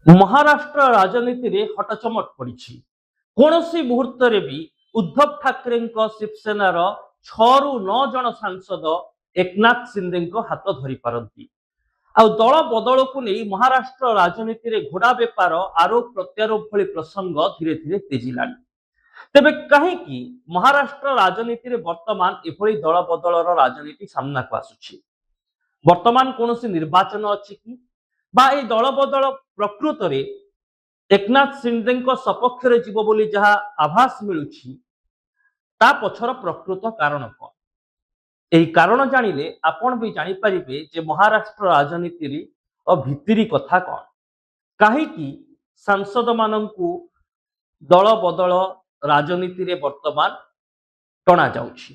ମହାରାଷ୍ଟ୍ର ରାଜନୀତିରେ ହଟଚମଟ ପଡ଼ିଛି। କୌଣସି ମୁହୂର୍ତ୍ତରେ ବି ଉଦ୍ଧବ ଠାକରେଙ୍କ ଶିବସେନାର 6ରୁ 9 ଜଣ ସାଂସଦ ଏକନାଥ ସିନ୍ଧେଙ୍କ ହାତ ଧରିପାରନ୍ତି। ଆଉ ଦଳ ବଦଳକୁ ନେଇ ମହାରାଷ୍ଟ୍ର ରାଜନୀତିରେ ଘୋଡ଼ା ବେପାର ଆରୋପ ପ୍ରତ୍ୟାରୋପ ଭଳି ପ୍ରସଙ୍ଗ ଧୀରେ ଧୀରେ ତେଜିଲାଣି। ତେବେ କାହିଁକି ମହାରାଷ୍ଟ୍ର ରାଜନୀତିରେ ବର୍ତ୍ତମାନ ଏଭଳି ଦଳ ବଦଳର ରାଜନୀତି ସାମ୍ନାକୁ ଆସୁଛି? ବର୍ତ୍ତମାନ କୌଣସି ନିର୍ବାଚନ ଅଛି କି? ବା ଏହି ଦଳ ବଦଳ ପ୍ରକୃତରେ ଏକନାଥ ସିନ୍ଧେଙ୍କ ସପକ୍ଷରେ ଯିବ ବୋଲି ଯାହା ଆଭାସ ମିଳୁଛି, ତା ପଛର ପ୍ରକୃତ କାରଣ କ'ଣ? ଏହି କାରଣ ଜାଣିଲେ ଆପଣ ବି ଜାଣିପାରିବେ ଯେ ମହାରାଷ୍ଟ୍ର ରାଜନୀତିରେ ଭିତିରି କଥା କ'ଣ। କାହିଁକି ସାଂସଦମାନଙ୍କୁ ଦଳ ବଦଳ ରାଜନୀତିରେ ବର୍ତ୍ତମାନ ଟଣାଯାଉଛି।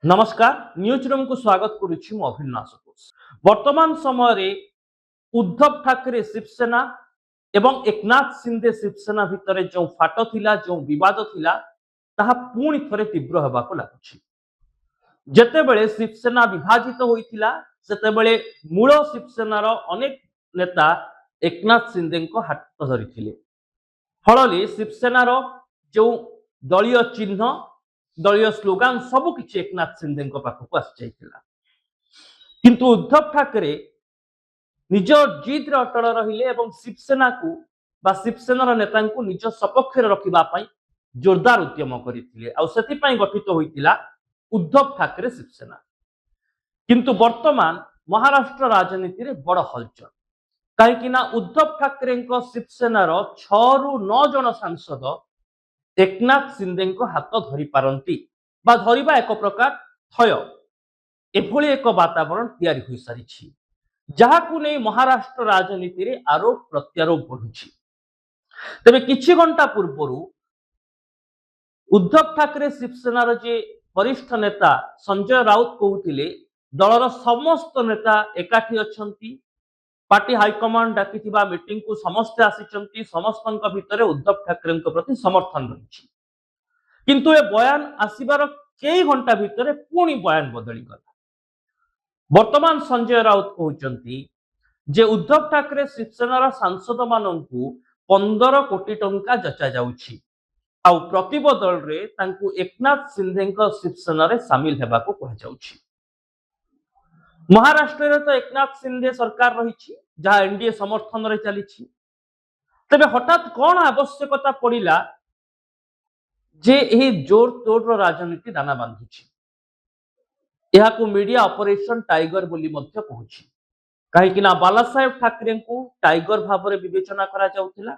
ନମସ୍କାର, ନ୍ୟୁଜ୍ ରୁମ୍କୁ ସ୍ୱାଗତ କରୁଛି ମୁଁ ଅଭିନାଶ ଘୋଷ। ବର୍ତ୍ତମାନ ସମୟରେ ଉଦ୍ଧବ ଠାକରେ ଶିବସେନା ଏବଂ ଏକନାଥ ସିନ୍ଧେ ଶିବସେନା ଭିତରେ ଯେଉଁ ଫାଟ ଥିଲା, ଯେଉଁ ବିବାଦ ଥିଲା, ତାହା ପୁଣି ଥରେ ତୀବ୍ର ହେବାକୁ ଲାଗୁଛି। ଯେତେବେଳେ ଶିବସେନା ବିଭାଜିତ ହୋଇଥିଲା, ସେତେବେଳେ ମୂଳ ଶିବସେନାର ଅନେକ ନେତା ଏକନାଥ ସିନ୍ଧେଙ୍କ ହାତ ଧରିଥିଲେ। ଫଳରେ ଶିବସେନାର ଯେଉଁ ଦଳୀୟ ଚିହ୍ନ, ଦଳୀୟ ସ୍ଲୋଗାନ ସବୁକିଛି ଏକନାଥ ସିନ୍ଧେଙ୍କ ପାଖକୁ ଆସିଯାଇଥିଲା। କିନ୍ତୁ ଉଦ୍ଧବ ଠାକରେ ନିଜ ଜିଦରେ ଅଟଳ ରହିଲେ ଏବଂ ଶିବସେନାକୁ ବା ଶିବସେନାର ନେତାଙ୍କୁ ନିଜ ସପକ୍ଷରେ ରଖିବା ପାଇଁ ଜୋରଦାର ଉଦ୍ୟମ କରିଥିଲେ। ଆଉ ସେଥିପାଇଁ ଗଠିତ ହୋଇଥିଲା ଉଦ୍ଧବ ଠାକରେ ଶିବସେନା। କିନ୍ତୁ ବର୍ତ୍ତମାନ ମହାରାଷ୍ଟ୍ର ରାଜନୀତିରେ ବଡ଼ ହଲଚଲ। କାହିଁକି ନା ଉଦ୍ଧବ ଠାକରେଙ୍କ ଶିବସେନାର 6ରୁ 9 ଜଣ ସାଂସଦ ଏକନାଥ ସିନ୍ଧେଙ୍କ ହାତ ଧରିପାରନ୍ତି ବା ଧରିବା ଏକ ପ୍ରକାର ଥୟ, ଏଭଳି ଏକ ବାତାବରଣ ତିଆରି ହୋଇସାରିଛି, ଯାହାକୁ ନେଇ ମହାରାଷ୍ଟ୍ର ରାଜନୀତିରେ ଆରୋପ ପ୍ରତ୍ୟାରୋପ ବଢୁଛି। ତେବେ କିଛି ଘଣ୍ଟା ପୂର୍ବରୁ ଉଦ୍ଧବ ଠାକରେ ଶିବସେନାର ଯେ ବରିଷ୍ଠ ନେତା ସଞ୍ଜୟ ରାଉତ କହୁଥିଲେ, ଦଳର ସମସ୍ତ ନେତା ଏକାଠି ଅଛନ୍ତି, ପାର୍ଟି ହାଇକମାଣ୍ଡ ଡାକିଥିବା ମିଟିଂକୁ ସମସ୍ତେ ଆସିଛନ୍ତି, ସମସ୍ତଙ୍କ ଭିତରେ ଉଦ୍ଧବ ଠାକରେଙ୍କ ପ୍ରତି ସମର୍ଥନ ରହିଛି। କିନ୍ତୁ ଏ ବୟାନ ଆସିବାର କେଇ ଘଣ୍ଟା ଭିତରେ ପୁଣି ବୟାନ ବଦଳିଗଲା। ବର୍ତ୍ତମାନ ସଞ୍ଜୟ ରାଉତ କହୁଛନ୍ତି ଯେ ଉଦ୍ଧବ ଠାକରେ ଶିବସେନାର ସାଂସଦମାନଙ୍କୁ 15 କୋଟି ଟଙ୍କା ଯଚାଯାଉଛି, ଆଉ ପ୍ରତିବଦଳରେ ତାଙ୍କୁ ଏକନାଥ ସିନ୍ଧେଙ୍କ ଶିବସେନାରେ ସାମିଲ ହେବାକୁ କୁହାଯାଉଛି। ମହାରାଷ୍ଟ୍ରରେ ତ ଏକନାଥ ସିନ୍ଧେ ସରକାର ରହିଛି, ଯାହା ଏନଡିଏ ସମର୍ଥନରେ ଚାଲିଛି। ତେବେ ହଠାତ୍ କ'ଣ ଆବଶ୍ୟକତା ପଡ଼ିଲା ଯେ ଏହି ଜୋର ତୋଡ଼ର ରାଜନୀତି ଦାନା ବାନ୍ଧୁଛି? ଏହାକୁ ମିଡିଆ ଅପରେସନ ଟାଇଗର ବୋଲି ମଧ୍ୟ କହୁଛି। କାହିଁକି ନା ବାଲାସାହେବ ଠାକରେଙ୍କୁ ଟାଇଗର ଭାବରେ ବିବେଚନା କରାଯାଉଥିଲା,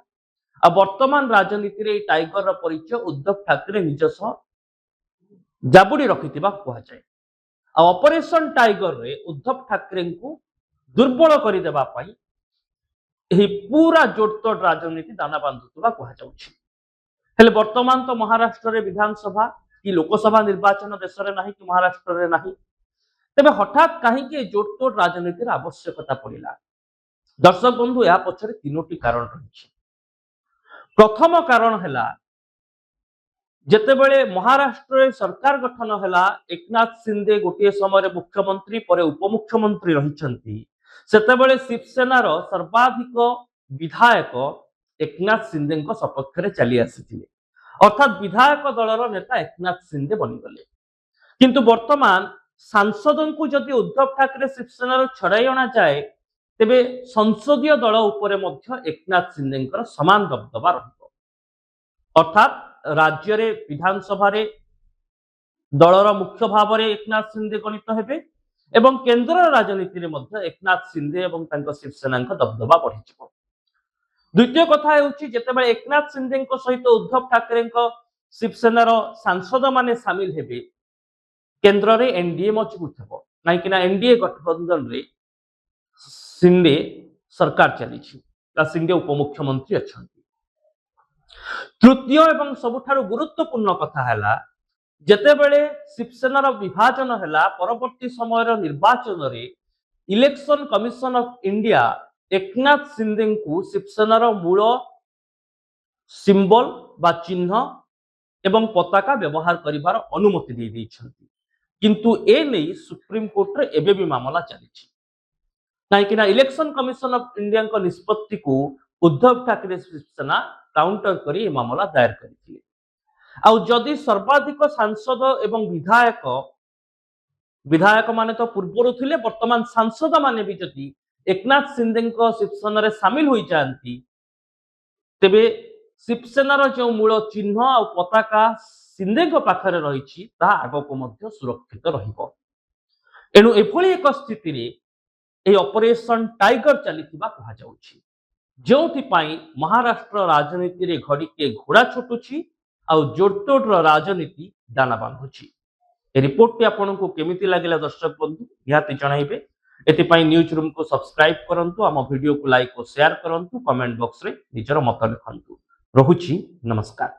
ଆଉ ବର୍ତ୍ତମାନ ରାଜନୀତିରେ ଏହି ଟାଇଗରର ପରିଚୟ ଉଦ୍ଧବ ଠାକରେ ନିଜ ସହ ଜାବୁଡ଼ି ରଖିଥିବା କୁହାଯାଏ। ଆଉ ଅପରେସନ ଟାଇଗରରେ ଉଦ୍ଧବ ଠାକରେଙ୍କୁ ଦୁର୍ବଳ କରିଦେବା ପାଇଁ ଏହି ପୁରା ଜୋରତୋଡ଼ ରାଜନୀତି ଦାନା ବାନ୍ଧୁଥିବା କୁହାଯାଉଛି। ହେଲେ ବର୍ତ୍ତମାନ ତ ମହାରାଷ୍ଟ୍ରରେ ବିଧାନସଭା କି ଲୋକସଭା ନିର୍ବାଚନ ଦେଶରେ ନାହିଁ କି ମହାରାଷ୍ଟ୍ରରେ ନାହିଁ। ତେବେ ହଠାତ୍ କାହିଁକି ଏ ଜୋରତୋଡ଼ ରାଜନୀତିର ଆବଶ୍ୟକତା ପଡ଼ିଲା? ଦର୍ଶକ ବନ୍ଧୁ, ଏହା ପଛରେ 3ଟି କାରଣ ରହିଛି। ପ୍ରଥମ କାରଣ ହେଲା, ଯେତେବେଳେ ମହାରାଷ୍ଟ୍ରରେ ସରକାର ଗଠନ ହେଲା, ଏକନାଥ ସିନ୍ଧେ ଗୋଟିଏ ସମୟରେ ମୁଖ୍ୟମନ୍ତ୍ରୀ ପରେ ଉପମୁଖ୍ୟମନ୍ତ୍ରୀ ରହିଛନ୍ତି, ସେତେବେଳେ ଶିବସେନାର ସର୍ବାଧିକ ବିଧାୟକ ଏକନାଥ ସିନ୍ଧେଙ୍କ ସପକ୍ଷରେ ଚାଲି ଆସିଥିଲେ। ଅର୍ଥାତ୍ ବିଧାୟକ ଦଳର ନେତା ଏକନାଥ ସିନ୍ଧେ ବନିଗଲେ। କିନ୍ତୁ ବର୍ତ୍ତମାନ ସାଂସଦଙ୍କୁ ଯଦି ଉଦ୍ଧବ ଠାକରେ ଶିବସେନାରୁ ଛଡ଼ାଇ ଅଣାଯାଏ, ତେବେ ସଂସଦୀୟ ଦଳ ଉପରେ ମଧ୍ୟ ଏକନାଥ ସିନ୍ଧେଙ୍କର ସମାନ ଦବଦବା ରହିବ। ଅର୍ଥାତ୍ ରାଜ୍ୟରେ ବିଧାନସଭାରେ ଦଳର ମୁଖ୍ୟ ଭାବରେ ଏକନାଥ ସିନ୍ଧେ ଗଣିତ ହେବେ ଏବଂ କେନ୍ଦ୍ରର ରାଜନୀତିରେ ମଧ୍ୟ ଏକନାଥ ସିନ୍ଧେ ଏବଂ ତାଙ୍କ ଶିବସେନାଙ୍କ ଦବଦବା ବଢ଼ିଯିବ। ଦ୍ୱିତୀୟ କଥା ହେଉଛି, ଯେତେବେଳେ ଏକନାଥ ସିନ୍ଧେଙ୍କ ସହିତ ଉଦ୍ଧବ ଠାକରେଙ୍କ ଶିବସେନାର ସାଂସଦମାନେ ସାମିଲ ହେବେ, କେନ୍ଦ୍ରରେ ଏନଡିଏ ମଜବୁତ ହେବ। କାହିଁକି ନା ଏନଡିଏ ଗଠବନ୍ଧନରେ ସିନ୍ଧେ ସରକାର ଚାଲିଛି, ସିନ୍ଧେ ଉପମୁଖ୍ୟମନ୍ତ୍ରୀ ଅଛନ୍ତି। ତୃତୀୟ ଏବଂ ସବୁଠାରୁ ଗୁରୁତ୍ୱପୂର୍ଣ୍ଣ କଥା ହେଲା, ଯେତେବେଳେ ଶିବସେନାର ବିଭାଜନ ହେଲା, ପରବର୍ତ୍ତୀ ସମୟର ନିର୍ବାଚନରେ election commission of India Eknath ସିନ୍ଧେଙ୍କୁ ଶିବସେନାର ମୂଳ ସିମ୍ବଲ ବା ଚିହ୍ନ ଏବଂ ପତାକା ବ୍ୟବହାର କରିବାର ଅନୁମତି ଦେଇଛନ୍ତି। କିନ୍ତୁ ଏ ନେଇ ସୁପ୍ରିମକୋର୍ଟରେ ଏବେ ବି ମାମଲା ଚାଲିଛି। କାହିଁକି ନା ଇଲେକ୍ସନ କମିଶନ ଅଫ ଇଣ୍ଡିଆଙ୍କ ନିଷ୍ପତ୍ତିକୁ उद्धव ठाकरे शिवसेना काउंटर करी ए मामला दायर करथिले। आ जदि सर्वाधिक सांसद एवं विधायक माने तो पूर्वरु थिले, वर्तमान सांसद माने भी जदि एकनाथ शिंदे शिवसेना रे सामिल होई जांती, तेबे शिवसेनार जो मूल चिन्ह आ पताका शिंदे पाखरे रही आगक मध्य सुरक्षित रहिबो। एणु एभली एक स्थिति रे ए ऑपरेशन टाइगर चलीथिबा कहा जाउछि, जोथिपाई महाराष्ट्र राजनीति रे घड़ीके घोड़ा छुटुछि आ जोड़तोड़ राजनीति दाना बांधुछि। ए रिपोर्ट आपको केमिति लागला दर्शक बंधु निहाती जणाइबे। एथिपाई न्यूज रूम को सब्सक्राइब करंतु, आम वीडियो को लाइक और शेयर करंतु, कमेंट बॉक्स रे निजर मत लिखंतु। रहुछि, नमस्कार।